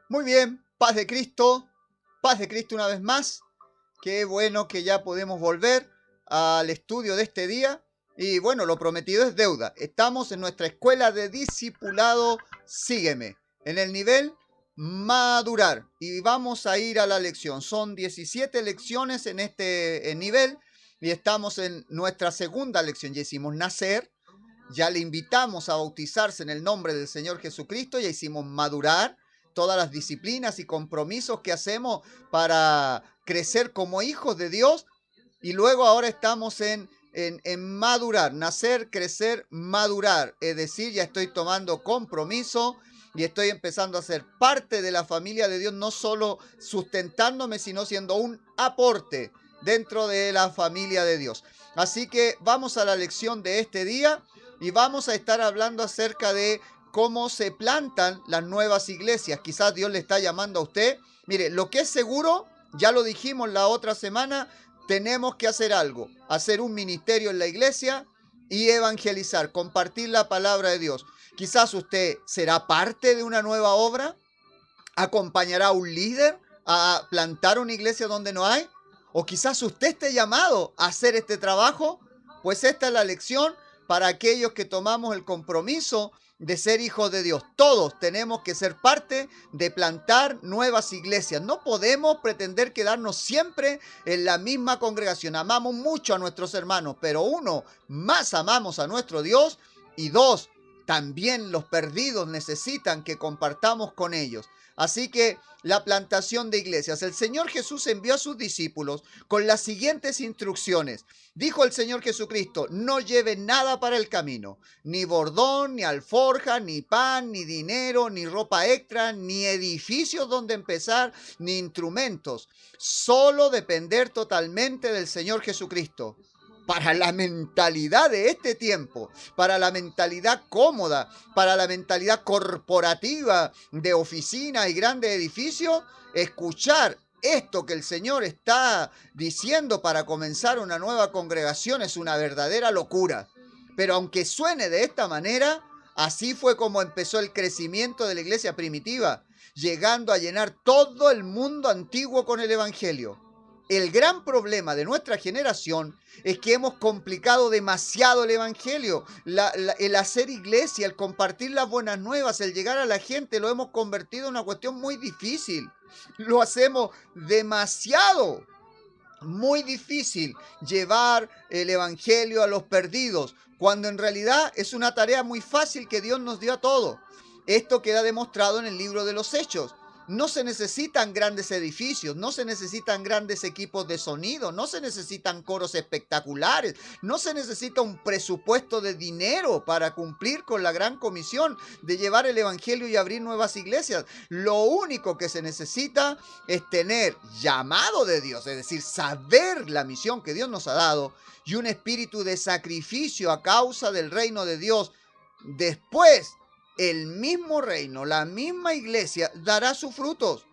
Muy bien, paz de Cristo una vez más. Qué bueno que ya podemos volver al estudio de este día. Y bueno, lo prometido es deuda. Estamos en nuestra escuela de discipulado Sígueme, en el nivel madurar. Y vamos a ir a la lección. Son 17 lecciones en este nivel y estamos en nuestra segunda lección. Ya hicimos nacer, ya le invitamos a bautizarse en el nombre del Señor Jesucristo, ya hicimos madurar todas las disciplinas y compromisos que hacemos para crecer como hijos de Dios. Y luego ahora estamos en madurar, nacer, crecer, madurar. Es decir, ya estoy tomando compromiso y estoy empezando a ser parte de la familia de Dios, no solo sustentándome, sino siendo un aporte dentro de la familia de Dios. Así que vamos a la lección de este día y vamos a estar hablando acerca de cómo se plantan las nuevas iglesias. Quizás Dios le está llamando a usted. Mire, lo que es seguro, ya lo dijimos la otra semana, tenemos que hacer algo, hacer un ministerio en la iglesia y evangelizar, compartir la palabra de Dios. Quizás usted será parte de una nueva obra, acompañará a un líder a plantar una iglesia donde no hay, o quizás usted esté llamado a hacer este trabajo. Pues esta es la lección para aquellos que tomamos el compromiso de ser hijos de Dios. Todos tenemos que ser parte de plantar nuevas iglesias. No podemos pretender quedarnos siempre en la misma congregación. Amamos mucho a nuestros hermanos, pero uno, más amamos a nuestro Dios, y dos, también los perdidos necesitan que compartamos con ellos. Así que la plantación de iglesias. El Señor Jesús envió a sus discípulos con las siguientes instrucciones. Dijo el Señor Jesucristo: no lleven nada para el camino, ni bordón, ni alforja, ni pan, ni dinero, ni ropa extra, ni edificios donde empezar, ni instrumentos. Solo depender totalmente del Señor Jesucristo. Para la mentalidad de este tiempo, para la mentalidad cómoda, para la mentalidad corporativa de oficina y grandes edificios, escuchar esto que el Señor está diciendo para comenzar una nueva congregación es una verdadera locura. Pero aunque suene de esta manera, así fue como empezó el crecimiento de la iglesia primitiva, llegando a llenar todo el mundo antiguo con el Evangelio. El gran problema de nuestra generación es que hemos complicado demasiado el Evangelio. El hacer iglesia, el compartir las buenas nuevas, el llegar a la gente, lo hemos convertido en una cuestión muy difícil. Lo hacemos demasiado. Muy difícil llevar el Evangelio a los perdidos, cuando en realidad es una tarea muy fácil que Dios nos dio a todos. Esto queda demostrado en el libro de los Hechos. No se necesitan grandes edificios, no se necesitan grandes equipos de sonido, no se necesitan coros espectaculares, no se necesita un presupuesto de dinero para cumplir con la gran comisión de llevar el Evangelio y abrir nuevas iglesias. Lo único que se necesita es tener llamado de Dios, es decir, saber la misión que Dios nos ha dado, y un espíritu de sacrificio a causa del reino de Dios. Después, el mismo reino, la misma iglesia dará sus frutos.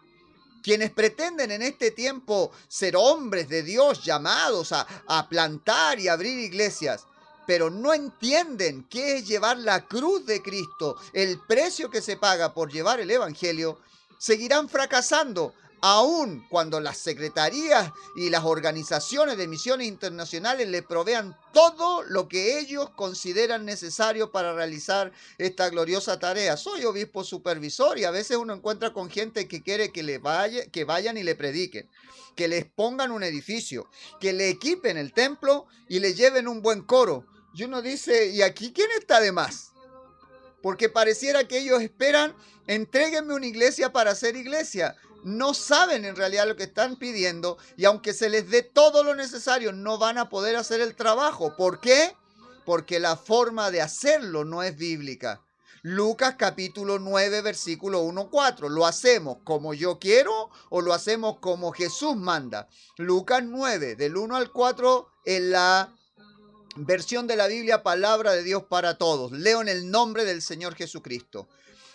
Quienes pretenden en este tiempo ser hombres de Dios llamados a plantar y abrir iglesias, pero no entienden qué es llevar la cruz de Cristo, el precio que se paga por llevar el Evangelio, seguirán fracasando, aun cuando las secretarías y las organizaciones de misiones internacionales les provean todo lo que ellos consideran necesario para realizar esta gloriosa tarea. Soy obispo supervisor y a veces uno encuentra con gente que quiere que vayan y le prediquen, que les pongan un edificio, que le equipen el templo y le lleven un buen coro. Y uno dice, ¿y aquí quién está de más? Porque pareciera que ellos esperan: entréguenme una iglesia para hacer iglesia. No saben en realidad lo que están pidiendo, y aunque se les dé todo lo necesario, no van a poder hacer el trabajo. ¿Por qué? Porque la forma de hacerlo no es bíblica. Lucas capítulo 9, versículo 1-4. ¿Lo hacemos como yo quiero o lo hacemos como Jesús manda? Lucas 9, del 1 al 4, en la versión de la Biblia Palabra de Dios para Todos. Leo en el nombre del Señor Jesucristo.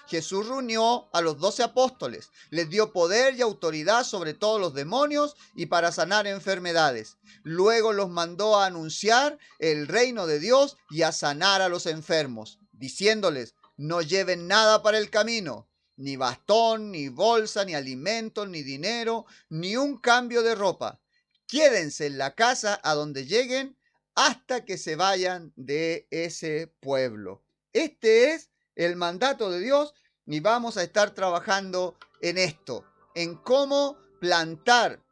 Jesús reunió a los 12 apóstoles, les dio poder y autoridad sobre todos los demonios y para sanar enfermedades. Luego los mandó a anunciar el reino de Dios y a sanar a los enfermos, diciéndoles: no lleven nada para el camino, ni bastón, ni bolsa, ni alimentos, ni dinero, ni un cambio de ropa. Quédense en la casa a donde lleguen hasta que se vayan de ese pueblo. Este es el mandato de Dios y vamos a estar trabajando en esto, en cómo plantar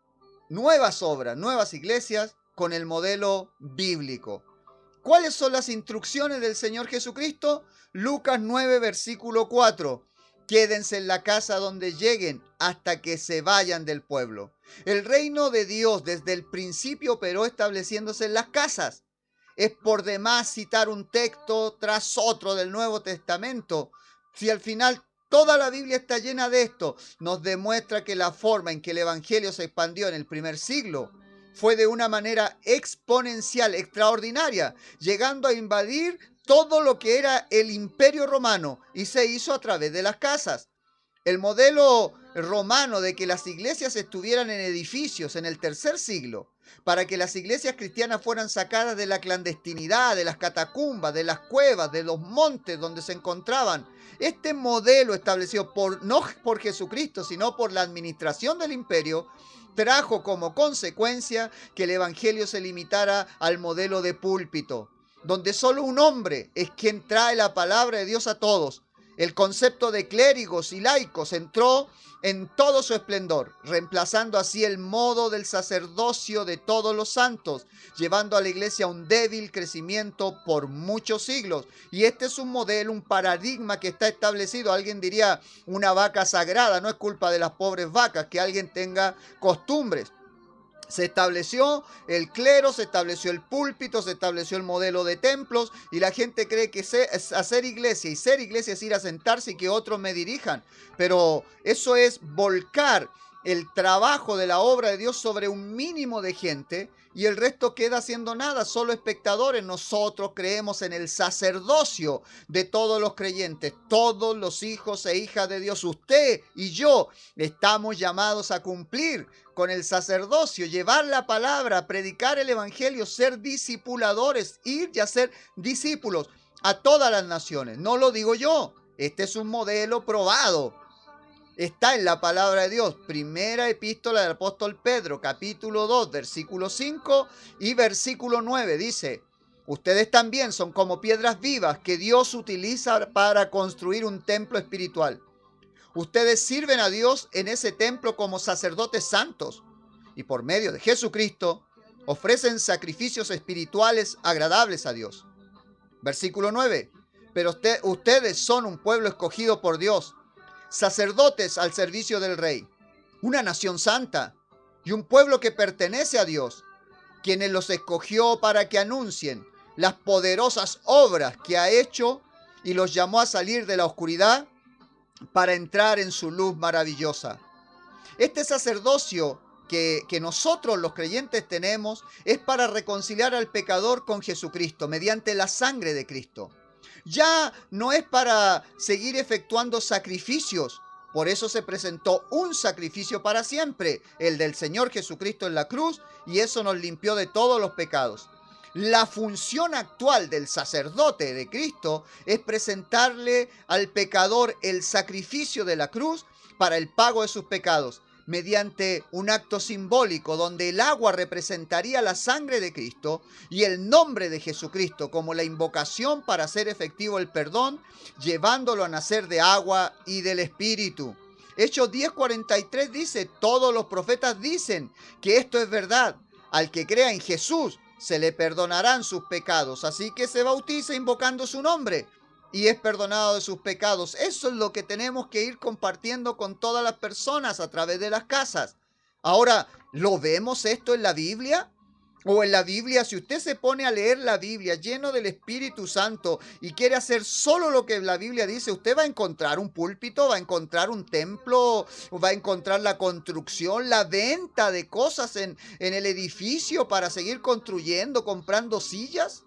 nuevas obras, nuevas iglesias con el modelo bíblico. ¿Cuáles son las instrucciones del Señor Jesucristo? Lucas 9, versículo 4. Quédense en la casa donde lleguen hasta que se vayan del pueblo. El reino de Dios desde el principio operó estableciéndose en las casas. Es por demás citar un texto tras otro del Nuevo Testamento. Si al final toda la Biblia está llena de esto, nos demuestra que la forma en que el Evangelio se expandió en el primer siglo fue de una manera exponencial, extraordinaria, llegando a invadir todo lo que era el Imperio Romano y se hizo a través de las casas. El modelo romano de que las iglesias estuvieran en edificios en el tercer siglo, para que las iglesias cristianas fueran sacadas de la clandestinidad, de las catacumbas, de las cuevas, de los montes donde se encontraban. Este modelo establecido no por Jesucristo, sino por la administración del imperio, trajo como consecuencia que el evangelio se limitara al modelo de púlpito, donde solo un hombre es quien trae la palabra de Dios a todos. El concepto de clérigos y laicos entró en todo su esplendor, reemplazando así el modo del sacerdocio de todos los santos, llevando a la iglesia a un débil crecimiento por muchos siglos. Y este es un modelo, un paradigma que está establecido. Alguien diría, una vaca sagrada, no es culpa de las pobres vacas que alguien tenga costumbres. Se estableció el clero, se estableció el púlpito, se estableció el modelo de templos y la gente cree que hacer iglesia y ser iglesia es ir a sentarse y que otros me dirijan. Pero eso es volcar el trabajo de la obra de Dios sobre un mínimo de gente y el resto queda haciendo nada, solo espectadores. Nosotros creemos en el sacerdocio de todos los creyentes, todos los hijos e hijas de Dios. Usted y yo estamos llamados a cumplir con el sacerdocio, llevar la palabra, predicar el evangelio, ser discipuladores, ir y hacer discípulos a todas las naciones. No lo digo yo, este es un modelo probado. Está en la palabra de Dios. Primera epístola del apóstol Pedro, capítulo 2, versículo 5 y versículo 9. Dice, ustedes también son como piedras vivas que Dios utiliza para construir un templo espiritual. Ustedes sirven a Dios en ese templo como sacerdotes santos y por medio de Jesucristo ofrecen sacrificios espirituales agradables a Dios. Versículo 9. Pero ustedes son un pueblo escogido por Dios, sacerdotes al servicio del Rey, una nación santa y un pueblo que pertenece a Dios, quienes los escogió para que anuncien las poderosas obras que ha hecho y los llamó a salir de la oscuridad para entrar en su luz maravillosa. Este sacerdocio que nosotros los creyentes tenemos es para reconciliar al pecador con Jesucristo mediante la sangre de Cristo. Ya no es para seguir efectuando sacrificios. Por eso se presentó un sacrificio para siempre, el del Señor Jesucristo en la cruz, y eso nos limpió de todos los pecados. La función actual del sacerdote de Cristo es presentarle al pecador el sacrificio de la cruz para el pago de sus pecados, mediante un acto simbólico donde el agua representaría la sangre de Cristo y el nombre de Jesucristo como la invocación para hacer efectivo el perdón, llevándolo a nacer de agua y del Espíritu. Hechos 10:43 dice, todos los profetas dicen que esto es verdad. Al que crea en Jesús se le perdonarán sus pecados, así que se bautiza invocando su nombre y es perdonado de sus pecados. Eso es lo que tenemos que ir compartiendo con todas las personas a través de las casas. Ahora, ¿lo vemos esto en la Biblia? O en la Biblia, si usted se pone a leer la Biblia lleno del Espíritu Santo y quiere hacer solo lo que la Biblia dice, usted va a encontrar un púlpito, va a encontrar un templo, va a encontrar la construcción, la venta de cosas en el edificio para seguir construyendo, comprando sillas.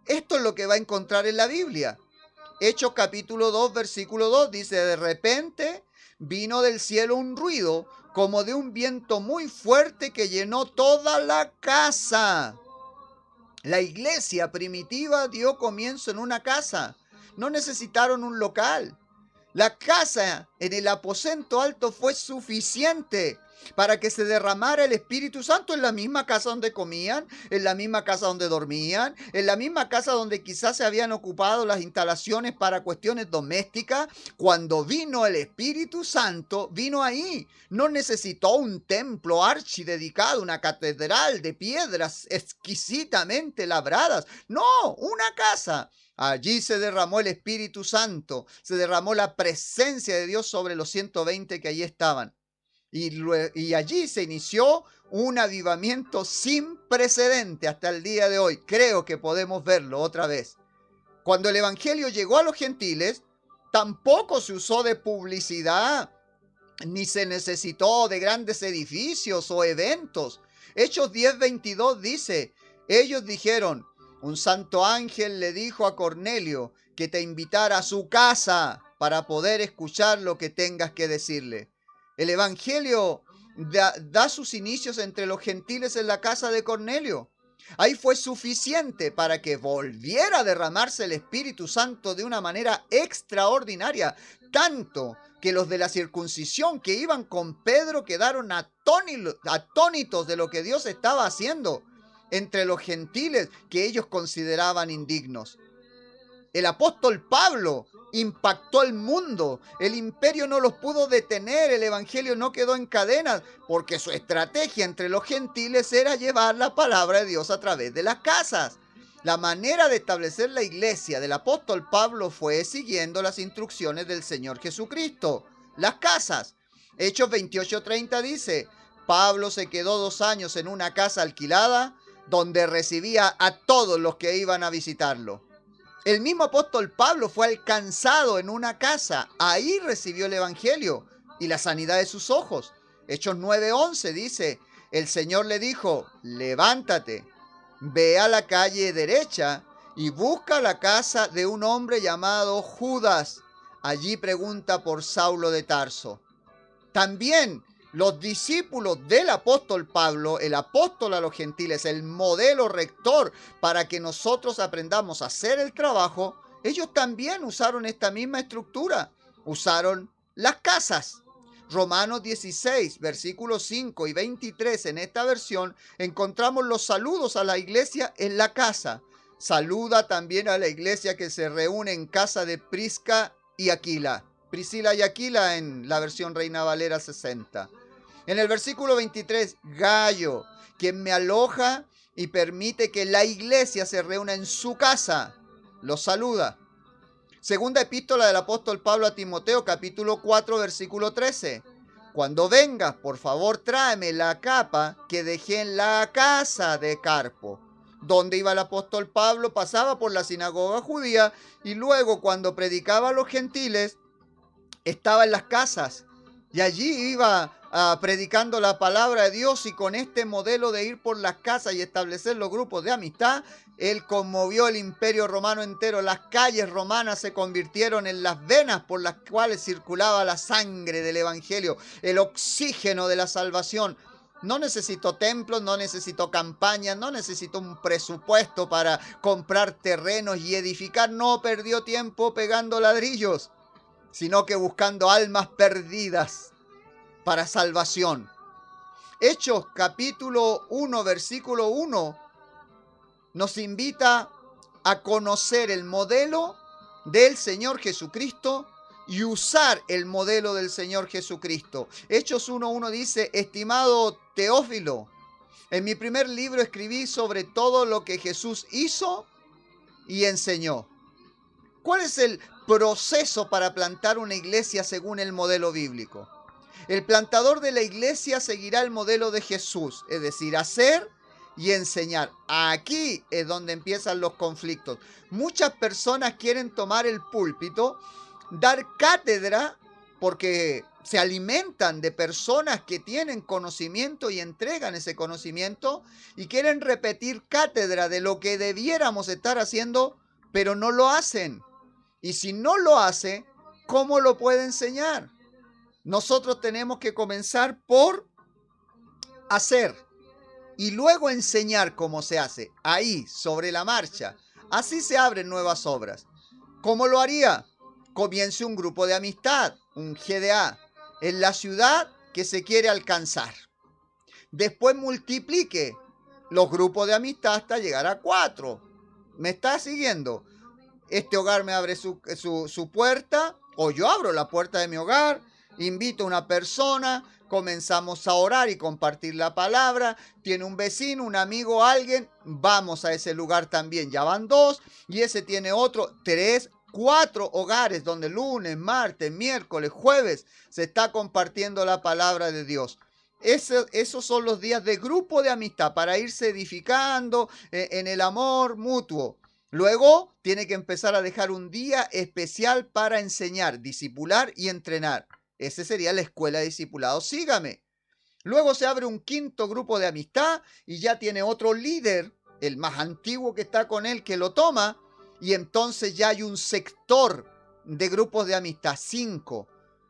Esto es lo que va a encontrar en la Biblia. Hechos capítulo 2, versículo 2 dice, de repente vino del cielo un ruido como de un viento muy fuerte que llenó toda la casa. La iglesia primitiva dio comienzo en una casa. No necesitaron un local. La casa en el aposento alto fue suficiente para que se derramara el Espíritu Santo en la misma casa donde comían, en la misma casa donde dormían, en la misma casa donde quizás se habían ocupado las instalaciones para cuestiones domésticas. Cuando vino el Espíritu Santo, vino ahí. No necesitó un templo archidedicado, una catedral de piedras exquisitamente labradas. No, una casa. Allí se derramó el Espíritu Santo, se derramó la presencia de Dios sobre los 120 que allí estaban. Y allí se inició un avivamiento sin precedente hasta el día de hoy. Creo que podemos verlo otra vez. Cuando el Evangelio llegó a los gentiles, tampoco se usó de publicidad, ni se necesitó de grandes edificios o eventos. Hechos 10:22 dice, ellos dijeron, un santo ángel le dijo a Cornelio que te invitara a su casa para poder escuchar lo que tengas que decirle. El Evangelio da sus inicios entre los gentiles en la casa de Cornelio. Ahí fue suficiente para que volviera a derramarse el Espíritu Santo de una manera extraordinaria, tanto que los de la circuncisión que iban con Pedro quedaron atónitos de lo que Dios estaba haciendo entre los gentiles que ellos consideraban indignos. El apóstol Pablo impactó el mundo. El imperio no los pudo detener. El evangelio no quedó en cadenas porque su estrategia entre los gentiles era llevar la palabra de Dios a través de las casas. La manera de establecer la iglesia del apóstol Pablo fue siguiendo las instrucciones del Señor Jesucristo. Las casas. Hechos 28:30 dice, Pablo se quedó 2 años en una casa alquilada donde recibía a todos los que iban a visitarlo. El mismo apóstol Pablo fue alcanzado en una casa. Ahí recibió el evangelio y la sanidad de sus ojos. Hechos 9:11 dice, el Señor le dijo, levántate, ve a la calle derecha y busca la casa de un hombre llamado Judas. Allí pregunta por Saulo de Tarso. También los discípulos del apóstol Pablo, el apóstol a los gentiles, el modelo rector para que nosotros aprendamos a hacer el trabajo, ellos también usaron esta misma estructura, usaron las casas. Romanos 16, versículos 5 y 23, en esta versión encontramos los saludos a la iglesia en la casa. Saluda también a la iglesia que se reúne en casa de Prisca y Aquila. Priscila y Aquila en la versión Reina Valera 60. En el versículo 23, Gayo, quien me aloja y permite que la iglesia se reúna en su casa, los saluda. Segunda epístola del apóstol Pablo a Timoteo, capítulo 4, versículo 13. Cuando vengas, por favor, tráeme la capa que dejé en la casa de Carpo. Donde iba el apóstol Pablo, pasaba por la sinagoga judía y luego cuando predicaba a los gentiles, estaba en las casas y allí iba predicando la palabra de Dios, y con este modelo de ir por las casas y establecer los grupos de amistad, él conmovió el imperio romano entero. Las calles romanas se convirtieron en las venas por las cuales circulaba la sangre del evangelio, el oxígeno de la salvación. No necesitó templos, no necesitó campañas, no necesitó un presupuesto para comprar terrenos y edificar. No perdió tiempo pegando ladrillos, sino que buscando almas perdidas para salvación. Hechos capítulo 1, versículo 1 nos invita a conocer el modelo del Señor Jesucristo y usar el modelo del Señor Jesucristo. Hechos 1:1 dice, estimado Teófilo, en mi primer libro escribí sobre todo lo que Jesús hizo y enseñó. ¿Cuál es el proceso para plantar una iglesia según el modelo bíblico? El plantador de la iglesia seguirá el modelo de Jesús, es decir, hacer y enseñar. Aquí es donde empiezan los conflictos. Muchas personas quieren tomar el púlpito, dar cátedra, porque se alimentan de personas que tienen conocimiento y entregan ese conocimiento, y quieren repetir cátedra de lo que debiéramos estar haciendo, pero no lo hacen. Y si no lo hace, ¿cómo lo puede enseñar? Nosotros tenemos que comenzar por hacer y luego enseñar cómo se hace, ahí, sobre la marcha. Así se abren nuevas obras. ¿Cómo lo haría? comience un grupo de amistad, un GDA, en la ciudad que se quiere alcanzar. Después multiplique los grupos de amistad hasta llegar a 4. ¿Me está siguiendo? Este hogar me abre su puerta, o yo abro la puerta de mi hogar, invito a una persona, comenzamos a orar y compartir la palabra, tiene un vecino, un amigo, alguien, vamos a ese lugar también, ya van 2, y ese tiene otro, 3, 4 hogares donde lunes, martes, miércoles, jueves se está compartiendo la palabra de Dios. Esos son los días de grupo de amistad para irse edificando en el amor mutuo. Luego tiene que empezar a dejar un día especial para enseñar, discipular y entrenar. Ese sería la escuela de discipulado. Sígame. Luego se abre un 5.º grupo de amistad y ya tiene otro líder, el más antiguo que está con él, que lo toma. Y entonces ya hay un sector de grupos de amistad, 5.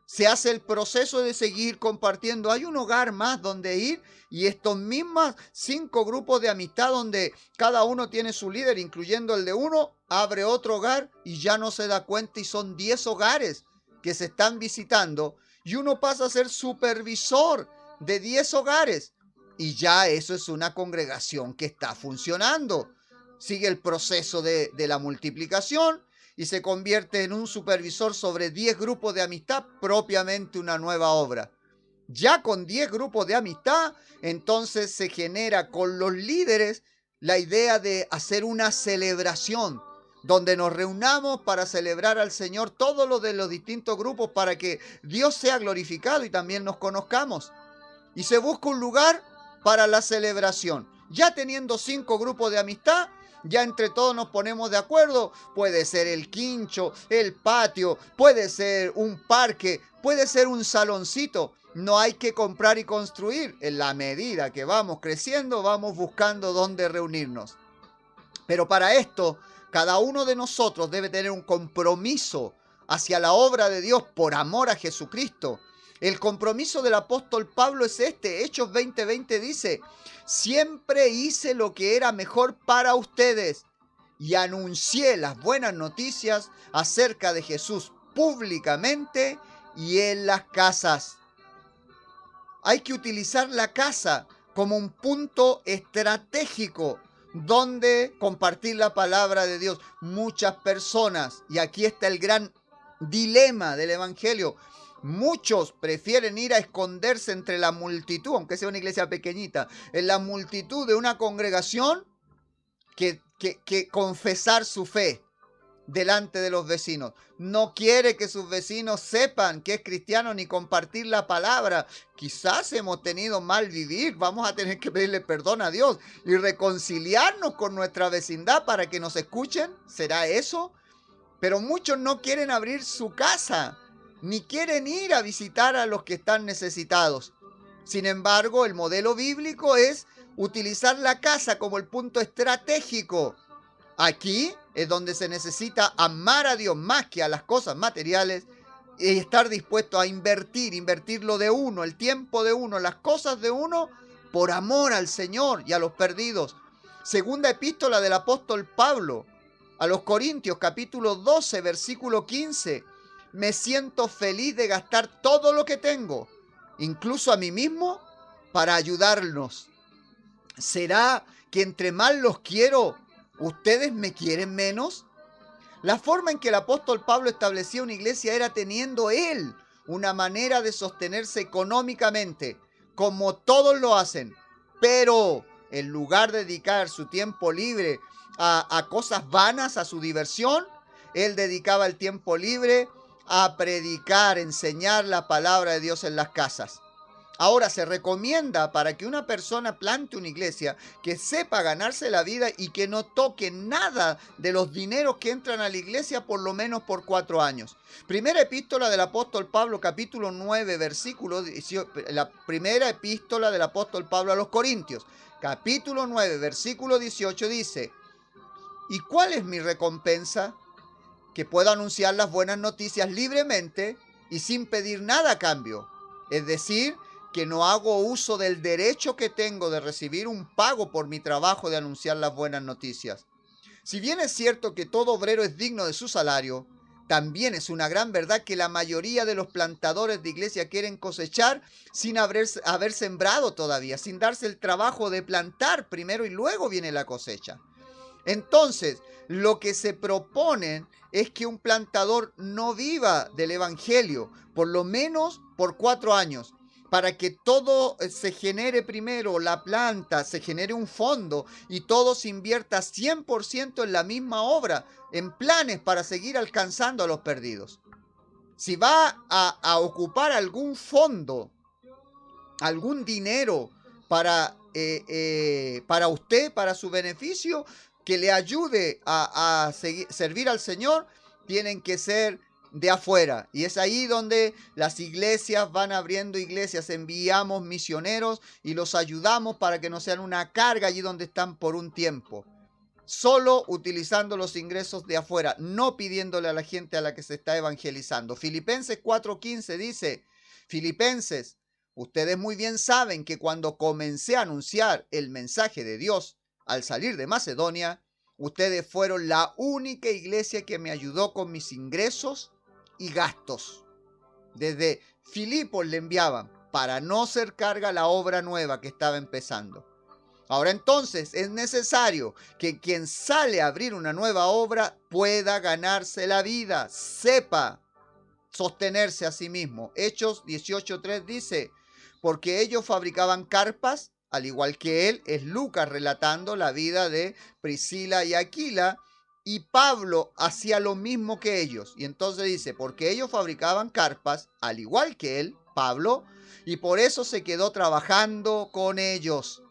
Se hace el proceso de seguir compartiendo. Hay un hogar más donde ir y estos mismos 5 grupos de amistad donde cada uno tiene su líder, incluyendo el de uno, abre otro hogar y ya no se da cuenta y son 10 hogares que se están visitando y uno pasa a ser supervisor de 10 hogares y ya eso es una congregación que está funcionando. Sigue el proceso de la multiplicación y se convierte en un supervisor sobre 10 grupos de amistad, propiamente una nueva obra. Ya con 10 grupos de amistad, entonces se genera con los líderes la idea de hacer una celebración, donde nos reunamos para celebrar al Señor todos los de los distintos grupos para que Dios sea glorificado y también nos conozcamos. Y se busca un lugar para la celebración. Ya teniendo 5 grupos de amistad, ya entre todos nos ponemos de acuerdo. Puede ser el quincho, el patio, puede ser un parque, puede ser un saloncito. No hay que comprar y construir. En la medida que vamos creciendo, vamos buscando dónde reunirnos. Pero para esto, cada uno de nosotros debe tener un compromiso hacia la obra de Dios por amor a Jesucristo. El compromiso del apóstol Pablo es este. Hechos 20:20 dice: siempre hice lo que era mejor para ustedes y anuncié las buenas noticias acerca de Jesús públicamente y en las casas. Hay que utilizar la casa como un punto estratégico donde compartir la palabra de Dios. Muchas personas, y aquí está el gran dilema del evangelio, muchos prefieren ir a esconderse entre la multitud, aunque sea una iglesia pequeñita, en la multitud de una congregación, que confesar su fe delante de los vecinos. No quiere que sus vecinos sepan que es cristiano ni compartir la palabra. Quizás hemos tenido mal vivir, vamos a tener que pedirle perdón a Dios y reconciliarnos con nuestra vecindad para que nos escuchen. ¿Será eso? Pero muchos no quieren abrir su casa, ni quieren ir a visitar a los que están necesitados. Sin embargo, el modelo bíblico es utilizar la casa como el punto estratégico. Aquí es donde se necesita amar a Dios más que a las cosas materiales y estar dispuesto a invertir lo de uno, el tiempo de uno, las cosas de uno, por amor al Señor y a los perdidos. Segunda epístola del apóstol Pablo a los Corintios, capítulo 12, versículo 15. Me siento feliz de gastar todo lo que tengo, incluso a mí mismo, para ayudarlos. ¿Será que entre más los quiero, ustedes me quieren menos? La forma en que el apóstol Pablo establecía una iglesia era teniendo él una manera de sostenerse económicamente, como todos lo hacen. Pero en lugar de dedicar su tiempo libre a cosas vanas, a su diversión, él dedicaba el tiempo libre a predicar, enseñar la palabra de Dios en las casas. Ahora se recomienda para que una persona plante una iglesia que sepa ganarse la vida y que no toque nada de los dineros que entran a la iglesia por lo menos por 4 años. Primera epístola del apóstol Pablo, capítulo 9, versículo 18, la primera epístola del apóstol Pablo a los Corintios, capítulo 9, versículo 18 dice: ¿y cuál es mi recompensa? Que puedo anunciar las buenas noticias libremente y sin pedir nada a cambio. Es decir, que no hago uso del derecho que tengo de recibir un pago por mi trabajo de anunciar las buenas noticias. Si bien es cierto que todo obrero es digno de su salario, también es una gran verdad que la mayoría de los plantadores de iglesia quieren cosechar sin haber sembrado todavía, sin darse el trabajo de plantar primero y luego viene la cosecha. Entonces, lo que se proponen es que un plantador no viva del evangelio, por lo menos por 4 años, para que todo se genere primero, la planta, se genere un fondo y todo se invierta 100% en la misma obra, en planes para seguir alcanzando a los perdidos. Si va a ocupar algún fondo, algún dinero para usted, para su beneficio, que le ayude a servir al Señor, tienen que ser de afuera. Y es ahí donde las iglesias van abriendo iglesias, enviamos misioneros y los ayudamos para que no sean una carga allí donde están por un tiempo. Solo utilizando los ingresos de afuera, no pidiéndole a la gente a la que se está evangelizando. Filipenses 4:15 dice, Filipenses, ustedes muy bien saben que cuando comencé a anunciar el mensaje de Dios al salir de Macedonia, ustedes fueron la única iglesia que me ayudó con mis ingresos y gastos. Desde Filipos le enviaban para no ser carga la obra nueva que estaba empezando. Ahora entonces es necesario que quien sale a abrir una nueva obra pueda ganarse la vida, sepa sostenerse a sí mismo. Hechos 18:3 dice, porque ellos fabricaban carpas, al igual que él, es Lucas relatando la vida de Priscila y Aquila, y Pablo hacía lo mismo que ellos. Y entonces dice, porque ellos fabricaban carpas, al igual que él, Pablo, y por eso se quedó trabajando con ellos.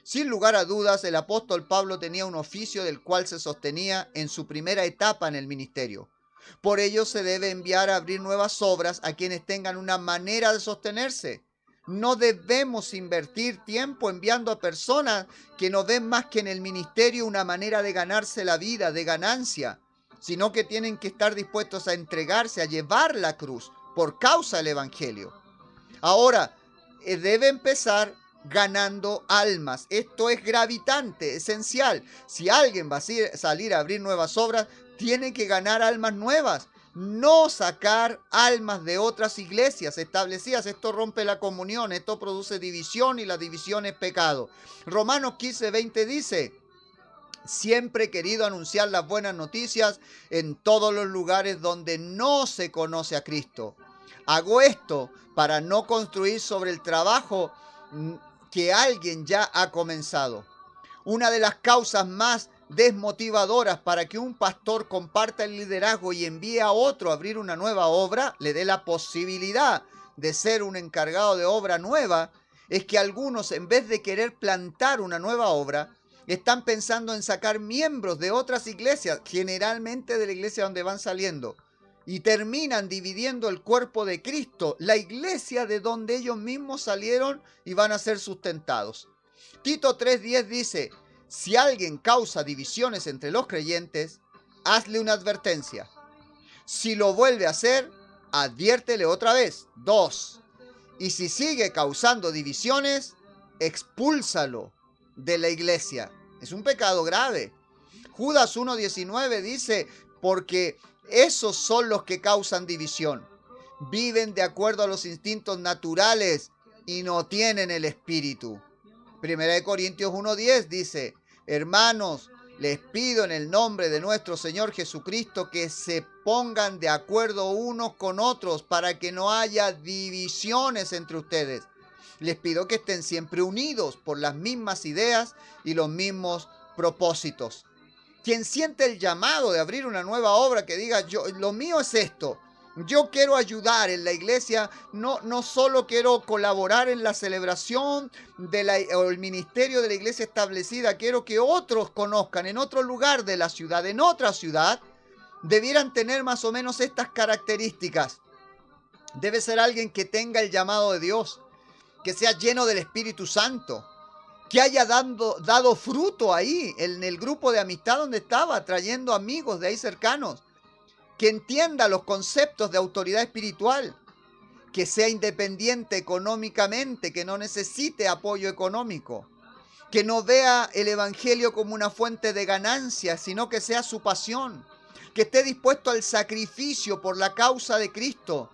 Sin lugar a dudas, el apóstol Pablo tenía un oficio del cual se sostenía en su primera etapa en el ministerio. Por ello se debe enviar a abrir nuevas obras a quienes tengan una manera de sostenerse. No debemos invertir tiempo enviando a personas que no ven más que en el ministerio una manera de ganarse la vida, de ganancia, sino que tienen que estar dispuestos a entregarse, a llevar la cruz por causa del evangelio. Ahora, debe empezar ganando almas. Esto es gravitante, esencial. Si alguien va a salir a abrir nuevas obras, tiene que ganar almas nuevas, no sacar almas de otras iglesias establecidas. Esto rompe la comunión, esto produce división y la división es pecado. Romanos 15:20 dice, siempre he querido anunciar las buenas noticias en todos los lugares donde no se conoce a Cristo. Hago esto para no construir sobre el trabajo que alguien ya ha comenzado. Una de las causas más desmotivadoras para que un pastor comparta el liderazgo y envíe a otro a abrir una nueva obra, le dé la posibilidad de ser un encargado de obra nueva, es que algunos, en vez de querer plantar una nueva obra, están pensando en sacar miembros de otras iglesias, generalmente de la iglesia donde van saliendo, y terminan dividiendo el cuerpo de Cristo, la iglesia de donde ellos mismos salieron y van a ser sustentados. Tito 3:10 dice, si alguien causa divisiones entre los creyentes, hazle una advertencia. Si lo vuelve a hacer, adviértele otra vez. 2. Y si sigue causando divisiones, expúlsalo de la iglesia. Es un pecado grave. Judas 1:19 dice, porque esos son los que causan división. Viven de acuerdo a los instintos naturales y no tienen el espíritu. 1 Corintios 1:10 dice, hermanos, les pido en el nombre de nuestro Señor Jesucristo que se pongan de acuerdo unos con otros para que no haya divisiones entre ustedes. Les pido que estén siempre unidos por las mismas ideas y los mismos propósitos. Quien siente el llamado de abrir una nueva obra, que diga, lo mío es esto. Yo quiero ayudar en la iglesia, no solo quiero colaborar en la celebración o el ministerio de la iglesia establecida, quiero que otros conozcan en otro lugar de la ciudad, en otra ciudad, debieran tener más o menos estas características. Debe ser alguien que tenga el llamado de Dios, que sea lleno del Espíritu Santo, que haya dado fruto ahí, en el grupo de amistad donde estaba, trayendo amigos de ahí cercanos, que entienda los conceptos de autoridad espiritual, que sea independiente económicamente, que no necesite apoyo económico, que no vea el evangelio como una fuente de ganancia, sino que sea su pasión. que esté dispuesto al sacrificio por la causa de Cristo,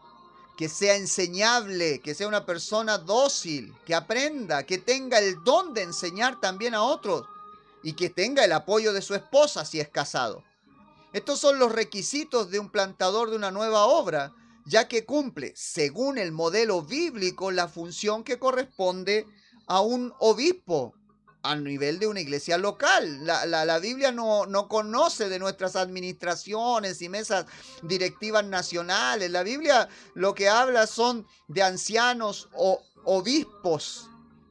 que sea enseñable, que sea una persona dócil, que aprenda, que tenga el don de enseñar también a otros y que tenga el apoyo de su esposa si es casado. Estos son los requisitos de un plantador de una nueva obra, ya que cumple, según el modelo bíblico, la función que corresponde a un obispo a nivel de una iglesia local. La Biblia no conoce de nuestras administraciones y mesas directivas nacionales. La Biblia lo que habla son de ancianos o obispos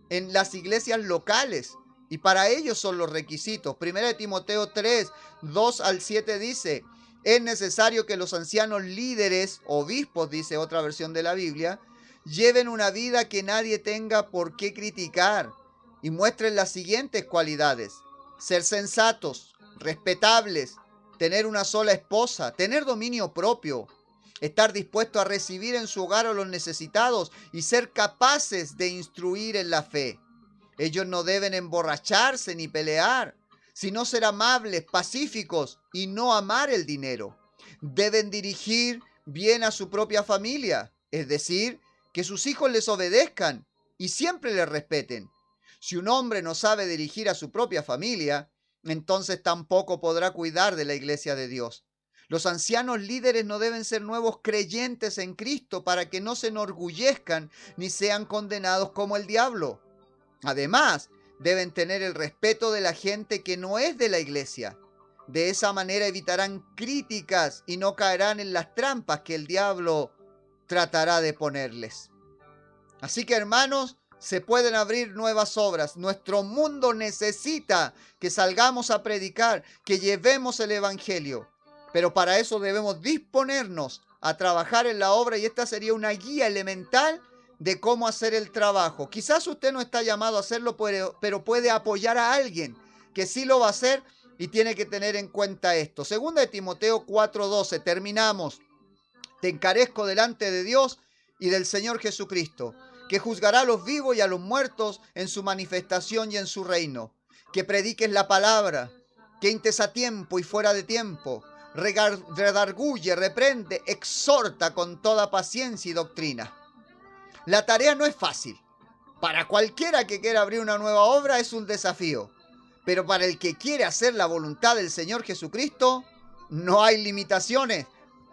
en las iglesias locales. Y para ellos son los requisitos. 1 Timoteo 3, 2 al 7 dice: es necesario que los ancianos líderes, obispos, dice otra versión de la Biblia, lleven una vida que nadie tenga por qué criticar y muestren las siguientes cualidades: ser sensatos, respetables, tener una sola esposa, tener dominio propio, estar dispuesto a recibir en su hogar a los necesitados y ser capaces de instruir en la fe. Ellos no deben emborracharse ni pelear, sino ser amables, pacíficos y no amar el dinero. Deben dirigir bien a su propia familia, es decir, que sus hijos les obedezcan y siempre les respeten. Si un hombre no sabe dirigir a su propia familia, entonces tampoco podrá cuidar de la iglesia de Dios. Los ancianos líderes no deben ser nuevos creyentes en Cristo para que no se enorgullezcan ni sean condenados como el diablo. Además, deben tener el respeto de la gente que no es de la iglesia. De esa manera evitarán críticas y no caerán en las trampas que el diablo tratará de ponerles. Así que, hermanos, se pueden abrir nuevas obras. Nuestro mundo necesita que salgamos a predicar, que llevemos el evangelio. Pero para eso debemos disponernos a trabajar en la obra, y esta sería una guía elemental de cómo hacer el trabajo. Quizás usted no está llamado a hacerlo, pero puede apoyar a alguien que sí lo va a hacer y tiene que tener en cuenta esto. Segunda de Timoteo 4:12, terminamos. Te encarezco delante de Dios y del Señor Jesucristo, que juzgará a los vivos y a los muertos en su manifestación y en su reino. Que prediques la palabra, que intes a tiempo y fuera de tiempo, redarguye, reprende, exhorta con toda paciencia y doctrina. La tarea no es fácil. Para cualquiera que quiera abrir una nueva obra es un desafío. Pero para el que quiere hacer la voluntad del Señor Jesucristo, no hay limitaciones.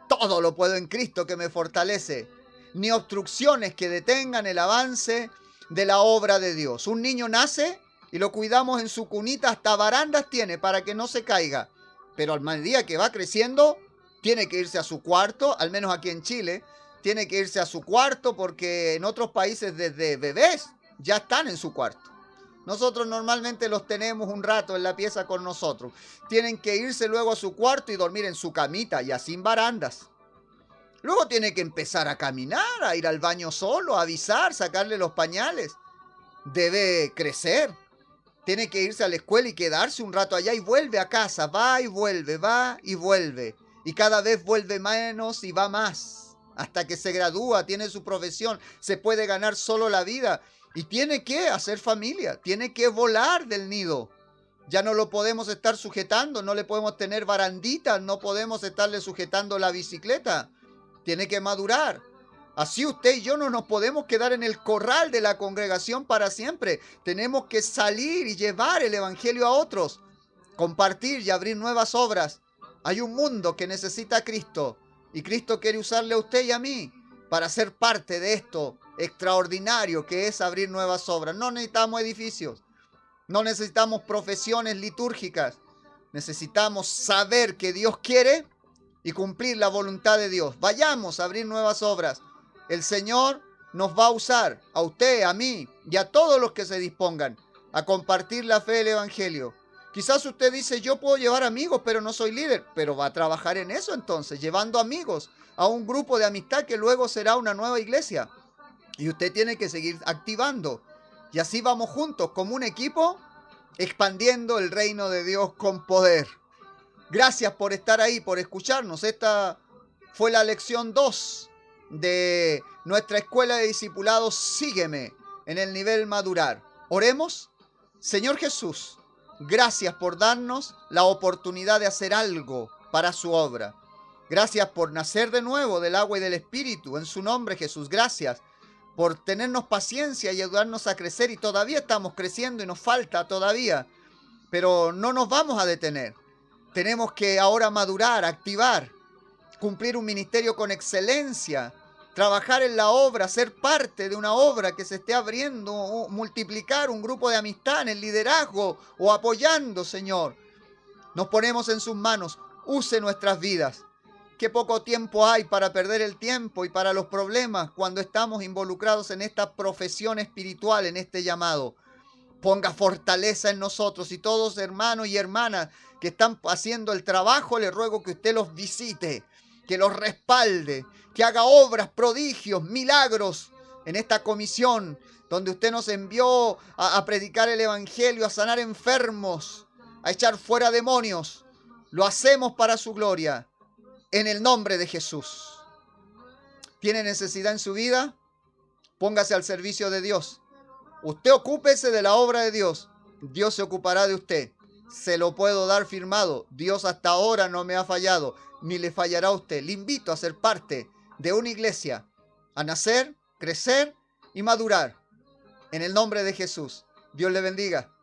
Todo lo puedo en Cristo que me fortalece. Ni obstrucciones que detengan el avance de la obra de Dios. Un niño nace y lo cuidamos en su cunita, hasta barandas tiene para que no se caiga. Pero al medida que va creciendo, tiene que irse a su cuarto, al menos aquí en Chile, tiene que irse a su cuarto, porque en otros países desde bebés ya están en su cuarto. Nosotros normalmente los tenemos un rato en la pieza con nosotros. Tienen que irse luego a su cuarto y dormir en su camita, ya sin barandas. Luego tiene que empezar a caminar, a ir al baño solo, a avisar, sacarle los pañales. Debe crecer. Tiene que irse a la escuela y quedarse un rato allá y vuelve a casa. Va y vuelve, va y vuelve. Y cada vez vuelve menos y va más. Hasta que se gradúa, tiene su profesión, se puede ganar solo la vida. Y tiene que hacer familia, tiene que volar del nido. Ya no lo podemos estar sujetando, no le podemos tener baranditas, no podemos estarle sujetando la bicicleta. Tiene que madurar. Así usted y yo no nos podemos quedar en el corral de la congregación para siempre. Tenemos que salir y llevar el evangelio a otros, compartir y abrir nuevas obras. Hay un mundo que necesita a Cristo, y Cristo quiere usarle a usted y a mí para ser parte de esto extraordinario que es abrir nuevas obras. No necesitamos edificios, no necesitamos profesiones litúrgicas. Necesitamos saber que Dios quiere y cumplir la voluntad de Dios. Vayamos a abrir nuevas obras. El Señor nos va a usar, a usted, a mí y a todos los que se dispongan a compartir la fe del evangelio. Quizás usted dice: yo puedo llevar amigos, pero no soy líder. Pero va a trabajar en eso entonces, llevando amigos a un grupo de amistad que luego será una nueva iglesia. Y usted tiene que seguir activando. Y así vamos juntos, como un equipo, expandiendo el reino de Dios con poder. Gracias por estar ahí, por escucharnos. Esta fue la lección 2 de nuestra escuela de discipulados Sígueme en el nivel madurar. Oremos. Señor Jesús, gracias por darnos la oportunidad de hacer algo para su obra. Gracias por nacer de nuevo del agua y del Espíritu. En su nombre, Jesús, gracias por tenernos paciencia y ayudarnos a crecer. Y todavía estamos creciendo y nos falta todavía. Pero no nos vamos a detener. Tenemos que ahora madurar, activar, cumplir un ministerio con excelencia, trabajar en la obra, ser parte de una obra que se esté abriendo, multiplicar un grupo de amistad en el liderazgo o apoyando, Señor. Nos ponemos en sus manos. Use nuestras vidas. Qué poco tiempo hay para perder el tiempo y para los problemas cuando estamos involucrados en esta profesión espiritual, en este llamado. Ponga fortaleza en nosotros y todos hermanos y hermanas que están haciendo el trabajo, le ruego que usted los visite, que los respalde, que haga obras, prodigios, milagros en esta comisión donde usted nos envió a predicar el evangelio, a sanar enfermos, a echar fuera demonios. Lo hacemos para su gloria, en el nombre de Jesús. ¿Tiene necesidad en su vida? Póngase al servicio de Dios. Usted ocúpese de la obra de Dios. Dios se ocupará de usted. Se lo puedo dar firmado. Dios hasta ahora no me ha fallado, ni le fallará a usted. Le invito a ser parte de una iglesia, a nacer, crecer y madurar. En el nombre de Jesús. Dios le bendiga.